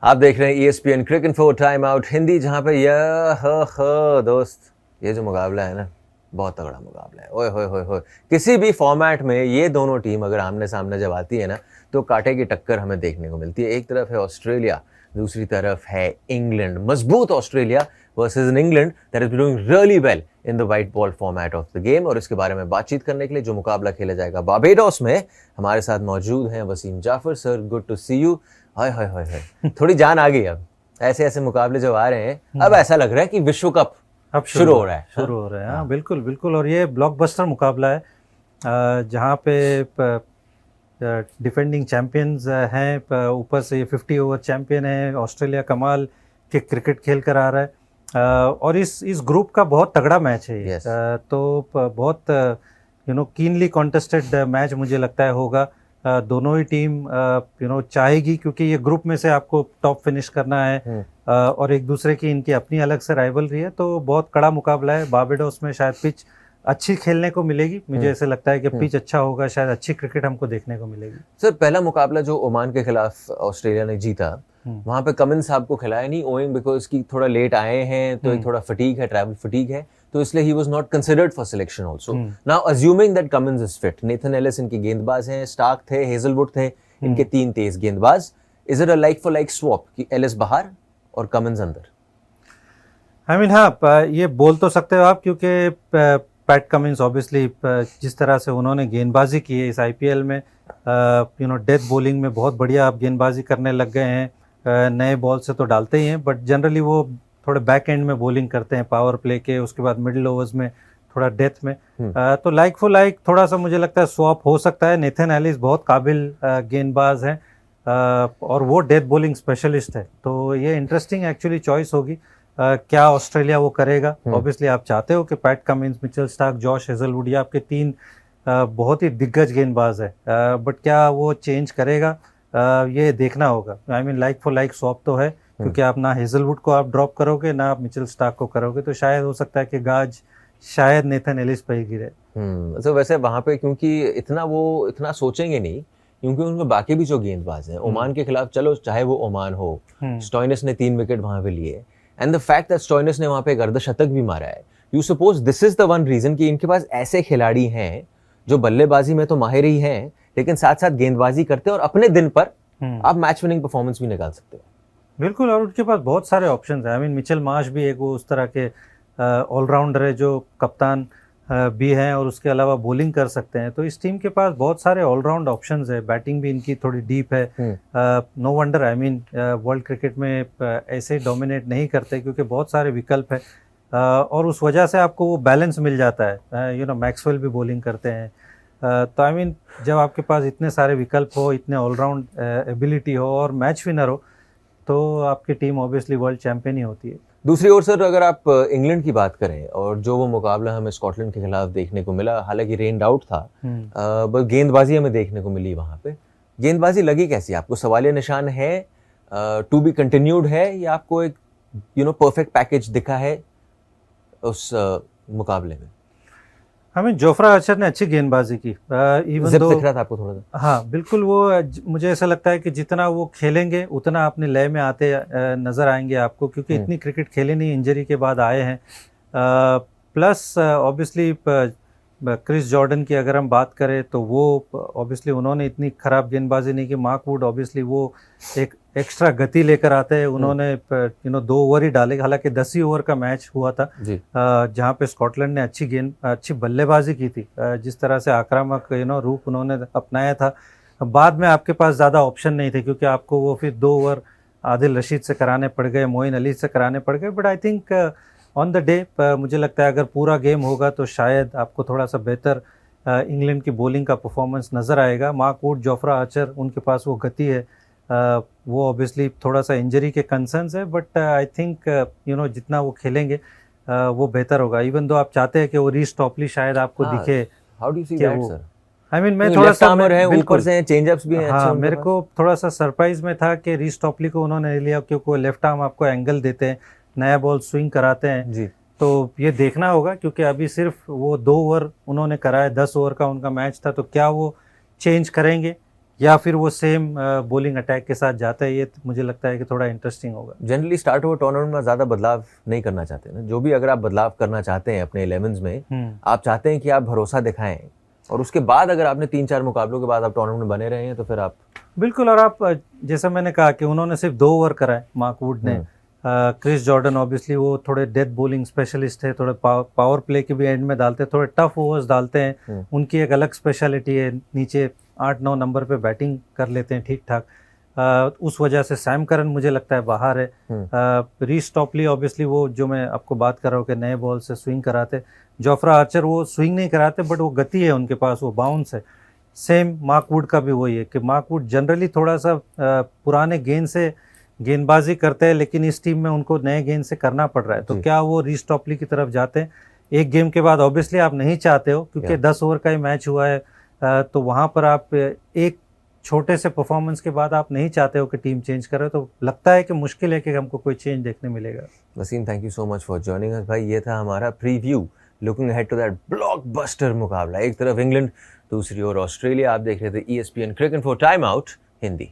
आप देख रहे हैं ESPN क्रिक इन्फो टाइम आउट हिंदी, जहाँ पे दोस्त ये जो मुकाबला है ना, बहुत तगड़ा मुकाबला है। ओए होए होए होए, किसी भी फॉर्मेट में ये दोनों टीम अगर आमने सामने जब आती है ना, तो कांटे की टक्कर हमें देखने को मिलती है। एक तरफ है ऑस्ट्रेलिया, दूसरी तरफ है इंग्लैंड। मजबूत Australia versus an England that is doing really well in the white ball format of the game. और इसके बारे में बातचीत करने के लिए जो मुकाबला खेला जाएगा बारबेडोस में, हमारे साथ मौजूद हैं Wasim Jaffer. Sir, good to see you. Hi hi hi hi, थोड़ी जान आ गई। अब ऐसे ऐसे मुकाबले जब आ रहे हैं, अब ऐसा लग रहा है कि विश्व कप अब शुरू हो रहा है। शुरू हो रहा है। हाँ, बिल्कुल बिल्कुल। और ये ब्लॉकबस्टर मुकाबला है जहाँ पे डिफेंडिंग चैंपियंस हैं, ऊपर से ये 50 ओवर चैंपियन है। ऑस्ट्रेलिया कमाल के क्रिकेट खेल कर आ रहा है और इस ग्रुप का बहुत तगड़ा मैच है ये। Yes. तो बहुत कीनली कॉन्टेस्टेड मैच मुझे लगता है होगा। दोनों ही टीम चाहेगी, क्योंकि ये ग्रुप में से आपको टॉप फिनिश करना है और एक दूसरे की इनकी अपनी अलग से राइवलरी है। तो बहुत कड़ा मुकाबला है। बारबेडोस में शायद पिच अच्छी खेलने को मिलेगी। मुझे ऐसे लगता है कि पिच अच्छा होगा, शायद अच्छी क्रिकेट हमको देखने को मिलेगी। सर, पहला मुकाबला जो ओमान के खिलाफ ऑस्ट्रेलिया ने जीता, वहां पे कमिंस साहब को खिलाया नहीं, ओइंग बिकॉज की थोड़ा लेट आए हैं, तो एक थोड़ा फटीग है, ट्रैवल फटीग है, तो इसलिए he was not considered for selection also. Now assuming that Cummins is fit, Nathan Ellis इनके गेंदबाज हैं, स्टार्क थे, हेजलवुड थे, इनके तीन तेज गेंदबाज। Is it a like for like swap कि एलिस बाहर और कमिंस अंदर? हाँ, ये बोल तो सकते हो आप, क्योंकि पैट कमिंस ऑब्वियसली जिस तरह से उन्होंने गेंदबाजी की है इस IPL में, डेथ बॉलिंग में बहुत बढ़िया आप गेंदबाजी करने लग गए हैं। नए बॉल से तो डालते ही हैं, बट जनरली वो थोड़े बैक एंड में बॉलिंग करते हैं, पावर प्ले के, उसके बाद मिडिल ओवर्स में थोड़ा डेथ में। तो लाइक फॉर लाइक थोड़ा सा मुझे लगता है स्वैप हो सकता है। नेथन एलिस बहुत काबिल गेंदबाज हैं और वो डेथ बॉलिंग स्पेशलिस्ट है। तो ये इंटरेस्टिंग एक्चुअली चॉइस होगी। क्या ऑस्ट्रेलिया वो करेगा? ऑब्वियसली आप चाहते हो कि PAT Cummins, Mitchell Starc, Josh Hazlewood, ये आपके तीन बहुत ही दिग्गज गेंदबाज है, बट क्या वो चेंज करेगा? ये देखना होगा। I mean like for like swap तो है, क्योंकि आप ना हेजलवुड को आप ड्रॉप करोगे, ना आप मिचेल स्टार्क को करोगे, तो शायद हो सकता है कि गाज शायद नेथन एलिस पर ही गिरे। तो वैसे वहां पे क्योंकि इतना सोचेंगे नहीं, क्योंकि उनके बाकी भी जो गेंदबाज हैं ओमान के खिलाफ, चलो चाहे वो ओमान हो, स्टोइनिस ने 3 विकेट वहां पे लिए, and the fact that Stoinis ने वहां पे एक अर्धशतक भी मारा है, you suppose this is the one reason कि इनके पास ऐसे खिलाड़ी हैं जो बल्लेबाजी में तो माहिर ही हैं, लेकिन साथ साथ गेंदबाजी करते हैं और अपने दिन पर आप मैच विनिंग परफॉर्मेंस भी निकाल सकते हो। बिल्कुल, और उनके पास बहुत सारे ऑप्शंस हैं। आई मीन मिचेल मार्श भी एक वो उस तरह के ऑलराउंडर है जो कप्तान भी हैं और उसके अलावा बॉलिंग कर सकते हैं। तो इस टीम के पास बहुत सारे ऑलराउंड ऑप्शंस है। बैटिंग भी इनकी थोड़ी डीप है। No wonder, I mean world cricket में ऐसे डोमिनेट नहीं करते, क्योंकि बहुत सारे विकल्प है और उस वजह से आपको वो बैलेंस मिल जाता है। मैक्सवेल भी बॉलिंग करते हैं। तो आई मीन जब आपके पास इतने सारे विकल्प हो, इतने ऑलराउंड एबिलिटी हो और मैच विनर हो, तो आपकी टीम ऑब्वियसली वर्ल्ड चैंपियन ही होती है। दूसरी ओर सर, अगर आप इंग्लैंड की बात करें और जो वो मुकाबला हमें स्कॉटलैंड के खिलाफ देखने को मिला, हालांकि रेन आउट था, बस गेंदबाजी हमें देखने को मिली। वहां पे गेंदबाजी लगी कैसी आपको? सवालिया निशान है, टू बी कंटिन्यूड है, या आपको एक परफेक्ट पैकेज दिखा है उस मुकाबले में? हमें जोफ्रा आर्चर ने अच्छी गेंदबाजी की। इवन दो दिख रहा था आपको थोड़ा सा? हाँ बिल्कुल, वो मुझे ऐसा लगता है कि जितना वो खेलेंगे उतना अपने लय में आते नजर आएंगे आपको, क्योंकि इतनी क्रिकेट खेले नहीं, इंजरी के बाद आए हैं। प्लस ऑब्वियसली क्रिस जॉर्डन की अगर हम बात करें तो वो ऑब्वियसली उन्होंने इतनी खराब गेंदबाजी नहीं की। मार्क वुड ऑब्वियसली वो एक एक्स्ट्रा गति लेकर आते हैं। उन्होंने 2 ओवर ही डाले, हालांकि 10 ही ओवर का मैच हुआ था, जहां पे स्कॉटलैंड ने अच्छी बल्लेबाजी की थी। जिस तरह से आक्रामक रूप उन्होंने अपनाया था, बाद में आपके पास ज़्यादा ऑप्शन नहीं थे, क्योंकि आपको वो फिर 2 ओवर आदिल रशीद से कराने पड़ गए, मोइन अली से कराने पड़ गए। But I think on the day मुझे लगता है अगर पूरा गेम होगा तो शायद आपको थोड़ा सा बेहतर इंग्लैंड की बॉलिंग का परफॉर्मेंस नज़र आएगा। मार्क वुड, जोफ्रा आर्चर, उनके पास वो गति है। वो ऑब्वियसली थोड़ा सा इंजरी के कंसर्न्स है, बट आई थिंक जितना वो खेलेंगे वो बेहतर होगा। इवन दो आप चाहते हैं कि वो रीस टॉपली शायद आपको दिखे। How do you see that sir? I mean मैं थोड़ा सा ऊपर से चेंजअप्स भी हैं अच्छे हाँ, उनके मेरे पास। को थोड़ा सा सरप्राइज में था कि रीस टॉपली को उन्होंने लिया, क्योंकि वो लेफ्ट आर्म आपको एंगल देते हैं, नया बॉल स्विंग कराते हैं जी। तो ये देखना होगा, क्योंकि अभी सिर्फ वो 2 ओवर उन्होंने कराया, 10 ओवर का उनका मैच था, तो क्या वो चेंज करेंगे या फिर वो सेम बॉलिंग अटैक के साथ जाता है, ये मुझे लगता है कि थोड़ा इंटरेस्टिंग होगा। जनरली स्टार्ट हुए टूर्नामेंट में ज़्यादा बदलाव नहीं करना चाहते ना, जो भी अगर आप बदलाव करना चाहते हैं अपने 11s में, आप चाहते हैं कि आप भरोसा दिखाएं और उसके बाद अगर आपने 3-4 मुकाबलों के बाद आप टूर्नामेंट में बने रहे हैं तो फिर आप बिल्कुल। और आप जैसा मैंने कहा कि उन्होंने सिर्फ 2 ओवर कराए मार्क वुड ने। क्रिस जॉर्डन ऑब्वियसली वो थोड़े डेथ बॉलिंग स्पेशलिस्ट है, थोड़े पावर प्ले के भी एंड में डालते हैं, थोड़े टफ ओवर्स डालते हैं, उनकी एक अलग स्पेशलिटी है, नीचे 8-9 नंबर पे बैटिंग कर लेते हैं ठीक ठाक। उस वजह से सैम करन मुझे लगता है बाहर है। रीस टॉपली ऑब्वियसली वो जो मैं आपको बात कर रहा हूँ कि नए बॉल से स्विंग कराते, जोफ्रा आर्चर वो स्विंग नहीं कराते बट वो गति है उनके पास, वो बाउंस है। सेम मार्क वुड का भी वही है कि मार्क वुड जनरली थोड़ा सा पुराने गेंद से गेंदबाजी करते हैं, लेकिन इस टीम में उनको नए गेंद से करना पड़ रहा है। तो क्या वो रीस टॉपली की तरफ जाते हैं? एक गेम के बाद ऑब्वियसली आप नहीं चाहते हो, क्योंकि 10 ओवर का ही मैच हुआ है, तो वहाँ पर आप एक छोटे से परफॉर्मेंस के बाद आप नहीं चाहते हो कि टीम चेंज करे, तो लगता है कि मुश्किल है कि हमको कोई चेंज देखने मिलेगा। Wasim, thank you so much for joining us भाई। ये था हमारा preview looking ahead to that blockbuster मुकाबला। एक तरफ इंग्लैंड, दूसरी ओर ऑस्ट्रेलिया। आप देख रहे थे ESPN क्रिक इन्फो टाइम आउट हिंदी।